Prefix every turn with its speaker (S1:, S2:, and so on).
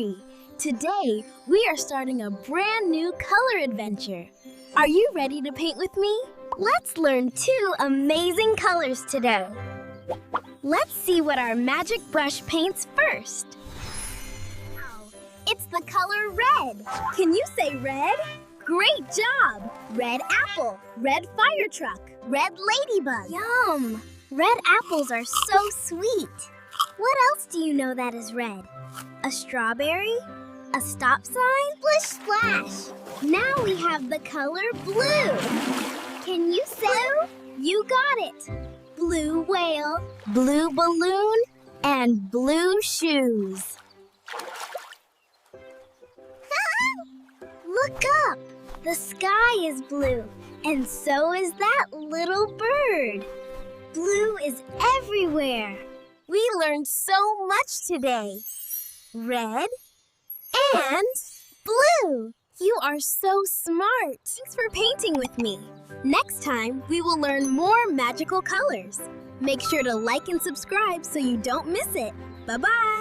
S1: Zuri. Today, we are starting a brand new color adventure. Are you ready to paint with me? Let's learn 2 amazing colors today. Let's see what our magic brush paints first. It's the color red. Can you say red? Great job! Red apple, red fire truck, red ladybug. Yum! Red apples are so sweet. What else do you know that is red? A strawberry? A stop sign? Splish splash! Now we have the color blue. Can you say? Blue? You got it. Blue whale, blue balloon, and blue shoes. Look up! The sky is blue, and so is that little bird. Blue is everywhere. We learned so much today. Red and blue. You are so smart. Thanks for painting with me. Next time, we will learn more magical colors. Make sure to like and subscribe so you don't miss it. Bye-bye.